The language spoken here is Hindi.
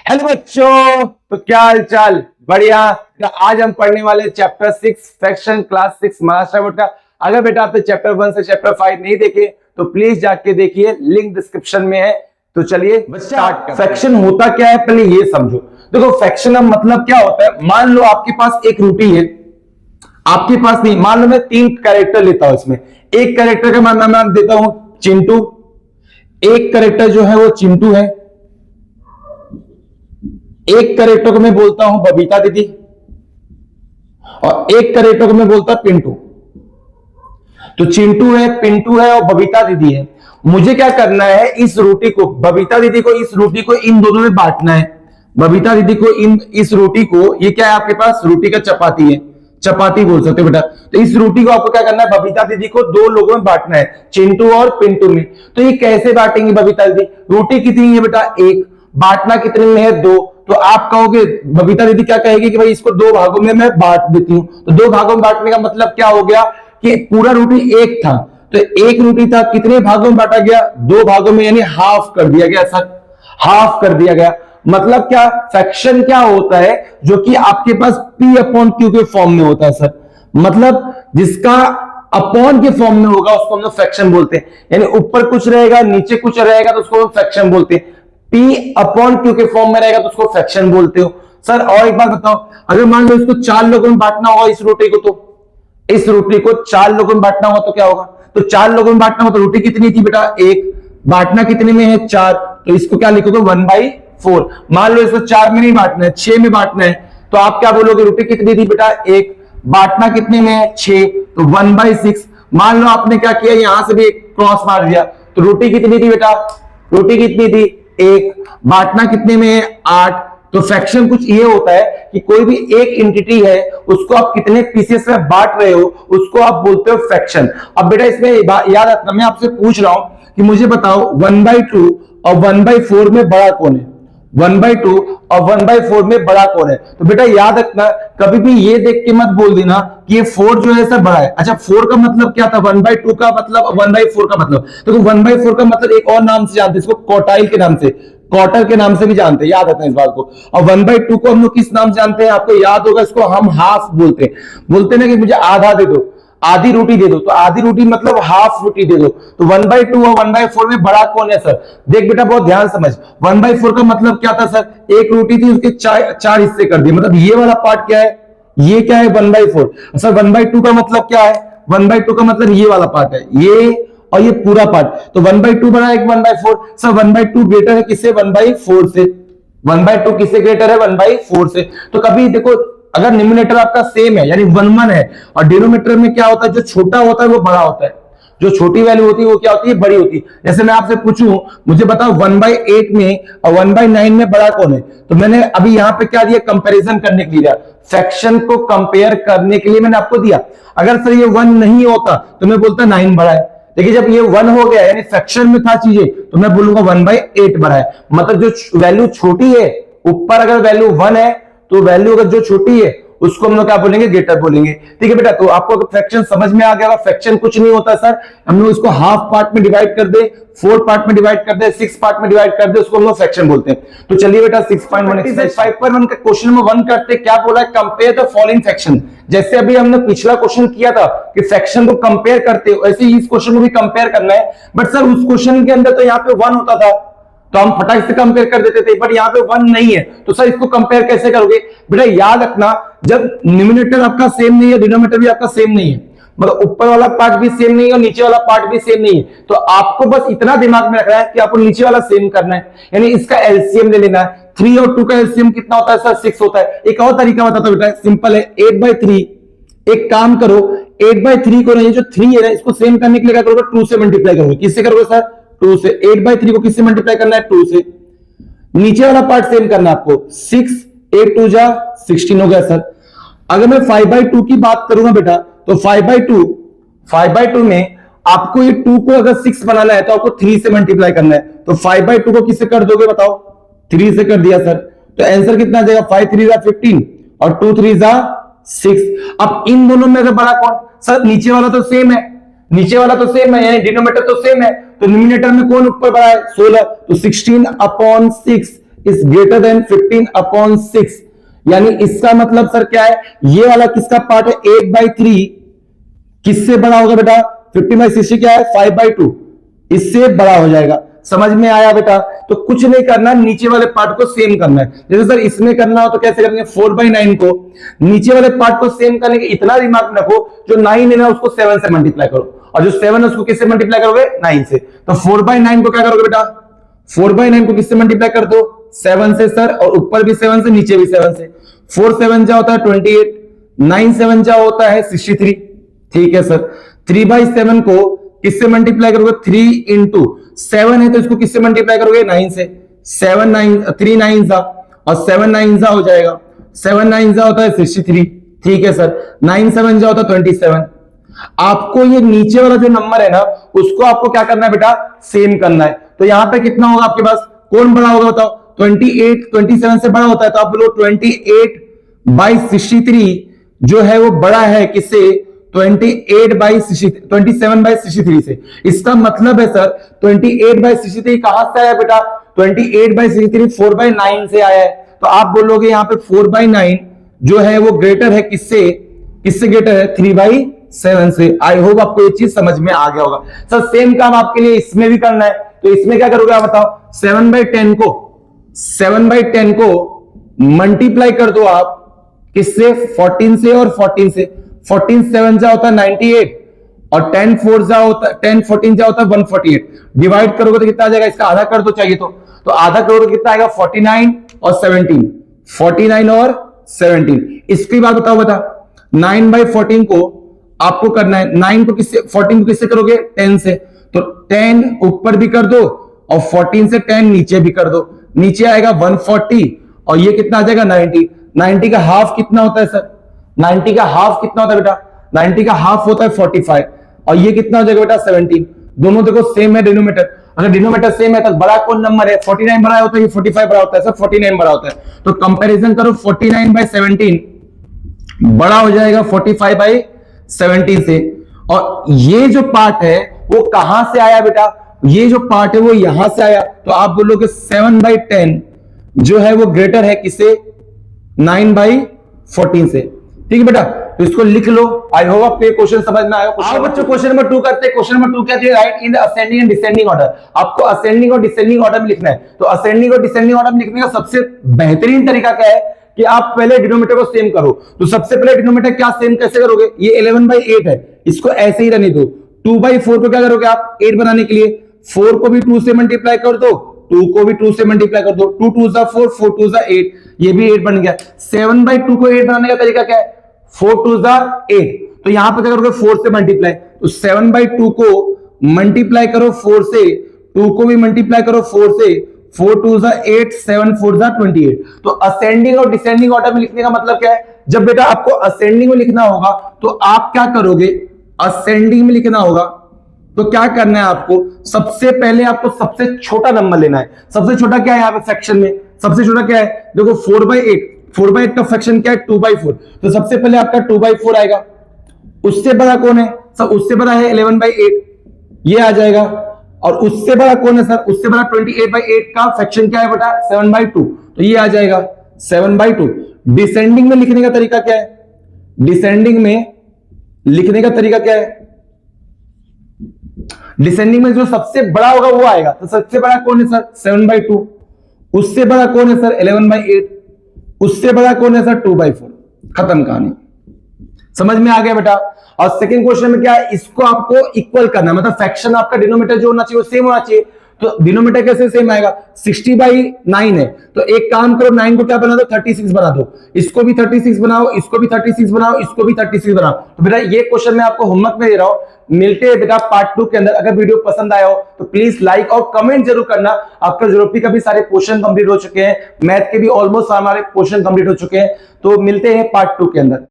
हेलो बच्चों, तो क्या हाल चाल? बढ़िया। तो आज हम पढ़ने वाले chapter 6 fraction class 6 Maharashtra board का। अगर बेटा आपने चैप्टर 1 से चैप्टर 5 नहीं देखे तो प्लीज जाके देखिए, लिंक डिस्क्रिप्शन में है। तो चलिए स्टार्ट। फ्रैक्शन होता क्या है पहले ये समझो। देखो फ्रैक्शन का मतलब क्या होता है, मान लो आपके पास एक रोटी है, आपके पास नहीं, मान लो मैं 3 कैरेक्टर लेता हूं, इसमें एक कैरेक्टर का मैं नाम देता हूं चिंटू, एक कैरेक्टर जो है वो चिंटू है, एक कैरेक्टर को मैं बोलता हूं बबीता दीदी और एक कैरेक्टर को मैं बोलता पिंटू। तो चिंटू है, पिंटू है और बबीता दीदी है। मुझे क्या करना है, इस रोटी को, बबीता दीदी को, इस रोटी को इन दोनों में बांटना है। बबीता दीदी को इस रोटी को, ये क्या है आपके पास रोटी का चपाती है, चपाती बोल सकते हो बेटा। तो इस रोटी को आपको क्या करना है, बबीता दीदी को 2 लोगों में बांटना है, चिंटू और पिंटू में। तो ये कैसे बांटेंगे बबीता दीदी? रोटी कितनी है बेटा? 1। बांटना कितने में है? 2। तो आप कहोगे, बबीता दीदी क्या कहेगी कि भाई इसको 2 भागों में मैं बांट देती हूं। तो 2 भागों में बांटने का मतलब क्या हो गया कि पूरा रोटी 1 था, तो 1 रोटी था, कितने भागों में बांटा गया? 2 भागों में, यानी हाफ कर दिया गया सर, हाफ कर दिया गया। मतलब क्या, फ्रैक्शन क्या होता है जो कि आपके पास P/Q के फॉर्म में होता है सर। मतलब जिसका अपॉन के फॉर्म में होगा उसको हम लोग फ्रैक्शन बोलते हैं, यानी ऊपर कुछ रहेगा नीचे कुछ रहेगा तो उसको हम फ्रैक्शन बोलते हैं। P/Q के फॉर्म में रहेगा तो उसको फ्रैक्शन बोलते हो सर। और एक बात बताओ, अगर मान लो इसको 4 लोगों में बांटना होगा, इस रोटी को, तो इस रोटी को 4 लोगों में बांटना होगा तो क्या होगा? तो 4 लोगों में बांटना होगा तो रोटी कितनी थी बेटा? 1। बांटना कितने में है? 4। तो इसको क्या लिखोगे? 1/4। मान लो इसको 4 में नहीं बांटना है, 6 में बांटना है, तो आप क्या बोलोगे? रोटी कितनी थी बेटा? 1। बांटना कितने में है? 6। तो 1/6। मान लो आपने क्या किया, यहां से भी एक क्रॉस मार दिया, तो रोटी कितनी थी बेटा? रोटी कितनी थी? 1। बांटना कितने में है? 8। तो फ्रैक्शन कुछ ये होता है कि कोई भी एक एंटिटी है उसको आप कितने पीसेस में बांट रहे हो उसको आप बोलते हो फ्रैक्शन। अब बेटा इसमें याद रखना, मैं आपसे पूछ रहा हूं कि मुझे बताओ 1/2 और 1/4 में बड़ा कौन है? 1/2 और 1/4 में बड़ा कौन है? तो बेटा याद रखना, कभी भी ये देख के मत बोल देना कि ये 4 जो है सर बड़ा है। अच्छा 4 का मतलब क्या था? 1/2 का मतलब, 1/4 का मतलब, तो 1/4 का मतलब एक और नाम से जानते हैं इसको, क्वार्टाइल के नाम से, क्वार्टर के नाम से भी जानते हैं, याद रखना इस बात को। और 1/2 को हम लोग किस नाम से जानते हैं? आपको याद होगा, इसको हम हाफ बोलते हैं। बोलते ना कि मुझे आधा दे दो, आधी रोटी दे दो, तो आधी रोटी मतलब हाफ रोटी दे दो। तो 1/2 और 1/4 में बड़ा कौन है सर? देख बेटा बहुत ध्यान समझ, 1/4 का मतलब क्या था सर? एक रोटी थी, उसके 4 हिस्से कर दिए, मतलब ये वाला पार्ट क्या है? ये क्या है? 1/4। सर 1/2 का मतलब क्या है? 1/2 का मतलब ये वाला पार्ट है, ये और ये पूरा पार्ट। तो 1/2 बड़ा है 1/4। सर 1/2 ग्रेटर है किससे? 1/4 से। 1/2 किससे ग्रेटर है? 1/4 से। तो कभी देखो, अगर डिनोमिनेटर आपका सेम है यानी 1 है, और डिनोमिनेटर में क्या होता है, जो छोटा होता है वो बड़ा होता है, जो छोटी वैल्यू होती है वो क्या होती है? बड़ी होती है। जैसे मैं आपसे पूछूं, मुझे बताओ 1/8 में और 1/9 में बड़ा कौन है? तो मैंने अभी यहां पे क्या दिया? कंपैरिजन करने के लिए, फ्रैक्शन को कंपेयर करने के लिए मैंने आपको दिया। अगर सर ये 1 नहीं होता तो मैं बोलता 9 बड़ा है, देखिए जब ये 1 हो गया यानी फ्रैक्शन में था चीजें, तो मैं बोलूंगा 1/8 बड़ा है। मतलब जो वैल्यू छोटी है, ऊपर अगर वैल्यू 1 है तो वैल्यू अगर जो छोटी है उसको हम लोग क्या बोलेंगे? ग्रेटर बोलेंगे। ठीक है बेटा, तो आपको अगर फ्रैक्शन समझ में आ गया, फ्रैक्शन कुछ नहीं होता सर, हम लोग इसको हाफ पार्ट में डिवाइड कर दे, 4 पार्ट में डिवाइड कर दे, 6 पार्ट में डिवाइड कर दे, उसको हम लोग फ्रैक्शन बोलते हैं। तो चलिए बेटा 6.1 एक्सरसाइज 5.1 का क्वेश्चन नंबर 1 करते, क्या बोला है? Compare the following fraction. जैसे अभी हमने पिछला क्वेश्चन किया था कि फ्रैक्शन को कंपेयर करते हो, ऐसे ही इस क्वेश्चन को भी कंपेयर करना है। बट सर उस क्वेश्चन के अंदर तो यहाँ पे 1 होता था तो हम फटाक से कंपेयर कर देते थे, बट यहाँ पे 1 नहीं है, तो सर इसको कंपेयर कैसे करोगे? बेटा याद रखना, जब न्यूमरेटर आपका सेम नहीं है, डिनोमिनेटर भी आपका सेम नहीं है, मतलब ऊपर वाला पार्ट भी सेम नहीं है और नीचे वाला पार्ट भी सेम नहीं है, तो आपको बस इतना दिमाग में रखना है कि आपको नीचे वाला सेम करना है, यानी इसका एलसीएम ले लेना है। 3 और 2 का एलसीएम कितना होता है सर? 6 होता है। एक और तरीका बताता हूं बेटा, सिंपल है, 8/3। एक काम करो, 8/3 को, ये जो 3 है ना, इसको सेम करने के लिए क्या करोगे? 2 से मल्टीप्लाई करोगे। किससे करोगे सर? 2 से। 8/3 को किससे मल्टीप्लाई करना है? 2 से। नीचे वाला पार्ट सेम करना है आपको, 6, 8 2 जा 16 हो गया सर। अगर मैं 5/2 की बात करूंगा बेटा, तो 5/2 में आपको ये 2 को अगर 6 बनाना है तो आपको 3 से मल्टीप्लाई करना है, तो 5/2 को किससे कर दोगे बताओ? 3 से कर दिया सर। तो आंसर कितना आ जाएगा? 5 3 15 और 2 3 6। अब इन दोनों में अगर बड़ा कौन? सर नीचे वाला तो सेम है, नीचे वाला तो सेम है, यानी डिनोमिनेटर तो सेम है, तो न्यूमरेटर में कौन ऊपर बड़ा है? 16। तो 16/6 इज ग्रेटर देन 15/6, यानी इसका मतलब सर क्या है, ये वाला किसका पार्ट है, 8/3 किससे बड़ा होगा बेटा, 15/60 क्या है, 5/2, इससे बड़ा हो जाएगा। समझ में आया बेटा? तो कुछ नहीं करना, नीचे वाले पार्ट को सेम करना है। जैसे सर इसमें करना हो तो कैसे करेंगे, 4/9 को नीचे वाले पार्ट को सेम करने के इतना दिमाग में रखो, जो 9 है ना उसको 7 से मल्टीप्लाई करो, और जो 7 है उसको किससे मल्टीप्लाई करोगे, 9 से। तो 4/9 को क्या करोगे बेटा, 4/9 को किससे मल्टीप्लाई कर दो, 7 से सर, और ऊपर भी 7 से, नीचे भी 7 से। 4 7 जा होता है 28, 9 7 जा होता है 63। ठीक है सर, 3/7 को किससे मल्टीप्लाई करोगे, 3 इंटू 7 है तो इसको किससे मल्टीप्लाई करोगे, 9 से। 7 9 3 9 जा, और 7 9 जा हो जाएगा, 7 9 जा होता है 63। ठीक है सर, 9 7 जा होता है 27। आपको ये नीचे वाला जो नंबर है ना, उसको आपको क्या करना है बेटा, सेम करना है। तो यहां पे कितना होगा आपके पास, कौन बड़ा होगा बताओ, 28 27 से बड़ा होता है, तो आप बोलो 28/63 जो है वो बड़ा है किससे, 27/63 से। इसका मतलब है सर 28/63 कहां से आया बेटा, 28/63 4/9 से आया है। तो आप बोलोगे यहां पे 4/9 जो है वो ग्रेटर है किससे, किससे ग्रेटर है, 3/7 से। आई होप आपको ये चीज समझ में आ गया होगा। सर सेम काम आपके लिए इसमें भी करना है, तो इसमें क्या करोगे आप बताओ, 7/10 को मल्टीप्लाई कर दो आप किससे, 14 से और 14 से। 14 7 जा होता है 98, और 10 4 जा होता है 10 14 जा होता है 148। डिवाइड करोगे तो कितना आ जाएगा, इसका आधा कर दो चाहिए तो आधा करोगे कितना आएगा, 49 और 17, 49 और 17। इसकी बात बताओ बता, 9/14 को आपको करना है, 9 को किससे, 14 को किससे करोगे, 10 से। तो 10 ऊपर भी कर दो और 14 से 10 नीचे भी कर दो, नीचे आएगा 140, और ये कितना आ जाएगा 90। 90 का हाफ कितना होता है सर, 90 का हाफ कितना होता है बेटा, 90 का हाफ होता है 45, और ये कितना हो जाएगा बेटा 17। दोनों देखो सेम है डिनोमिनेटर, अगर डिनोमिनेटर सेम है तो बड़ा कौन नंबर है, 49 बड़ा होता है, 45 बड़ा होता है सर, 49 बड़ा होता है। तो कंपैरिजन करो 49/17 बड़ा हो जाएगा 45/17 से। और ये जो पार्ट है वो कहां से आया बेटा, ये जो पार्ट है वो यहां से आया। तो आप बोलोगे 7/10 जो है वो ग्रेटर है किससे, 9/14 से। ठीक है बेटा, तो इसको लिख लो। आई होप आपको ये क्वेश्चन समझ में आया। आओ बच्चों क्वेश्चन नंबर 2 करते हैं। क्वेश्चन नंबर 2 क्या है, right in the ascending and descending order. आपको असेंडिंग और डिसेंडिंग ऑर्डर में लिखना है। तो असेंडिंग और डिसेंडिंग ऑर्डर में लिखने का सबसे बेहतरीन तरीका क्या है कि आप पहले डिनोमिनेटर को सेम करो। तो सबसे पहले डिनोमिनेटर क्या सेम कैसे करोगे, ये 11/8 है, इसको ऐसे ही रहने दो। 2/4 को क्या करोगे आप, 8 बनाने के लिए 4 को भी 2 से मल्टीप्लाई कर दो, 2 को भी 2 से मल्टीप्लाई कर दो, 2 2 जा 4, 4 2 जा 8, ये भी 8 बन गया। 7/2 को 8 बनाने का तरीका क्या है, 4 2 जा 8, तो यहां पे क्या करोगे 4 से मल्टीप्लाई। तो 7/2 को मल्टीप्लाई करो 4 से, 2 को भी मल्टीप्लाई करो 4 से, 4 2 जा 8, 7 4 जा 28। तो असेंडिंग और डिसेंडिंग ऑर्डर में लिखने का मतलब क्या है, जब बेटा आपको असेंडिंग में लिखना होगा तो आप क्या करोगे, असेंडिंग में लिखना होगा तो क्या करना है आपको, सबसे पहले आपको सबसे छोटा नंबर लेना है। सबसे छोटा क्या है यहाँ पे फ्रैक्शन में, सबसे छोटा क्या है, देखो 4/8, 4/8 का फ्रैक्शन क्या है 2/4, तो सबसे पहले आपका 2/4 आएगा। उससे बड़ा कौन है सर, उससे बड़ा है 11/8, ये आ जाएगा। और उससे बड़ा कौन है सर, उससे बड़ा 28/8 का फ्रैक्शन क्या है बेटा, 7/2, तो ये आ जाएगा 7/2। डिसेंडिंग में लिखने का तरीका क्या है, डिसेंडिंग में लिखने का तरीका क्या है, डिसेंडिंग में जो सबसे बड़ा होगा वो आएगा। तो सबसे बड़ा कौन है सर, 7/2। उससे बड़ा कौन है सर, 11/8। उससे बड़ा कौन है सर, 2/4। खत्म कहानी। समझ में आ गया बेटा। और सेकंड क्वेश्चन में क्या है, इसको आपको इक्वल करना है, मतलब फ्रैक्शन आपका डिनोमिनेटर जो होना चाहिए वो सेम होना चाहिए। तो डिनोमिनेटर कैसे सेम आएगा, 60/9 है, तो एक काम करो 9 को क्या बना दो, 36 बना दो। इसको भी 36 बनाओ, इसको भी 36 बनाओ, इसको भी 36 बनाओ। तो बेटा ये क्वेश्चन मैं आपको होमवर्क में दे रहा हूं, मिलते हैं बेटा पार्ट 2 के अंदर। अगर वीडियो पसंद आया हो तो प्लीज लाइक और कमेंट जरूर करना। आपका ज्योग्राफी का भी सारे क्वेश्चन कंप्लीट हो चुके हैं, मैथ के भी ऑलमोस्ट हमारे क्वेश्चन कंप्लीट हो चुके हैं। तो मिलते हैं पार्ट 2 के अंदर।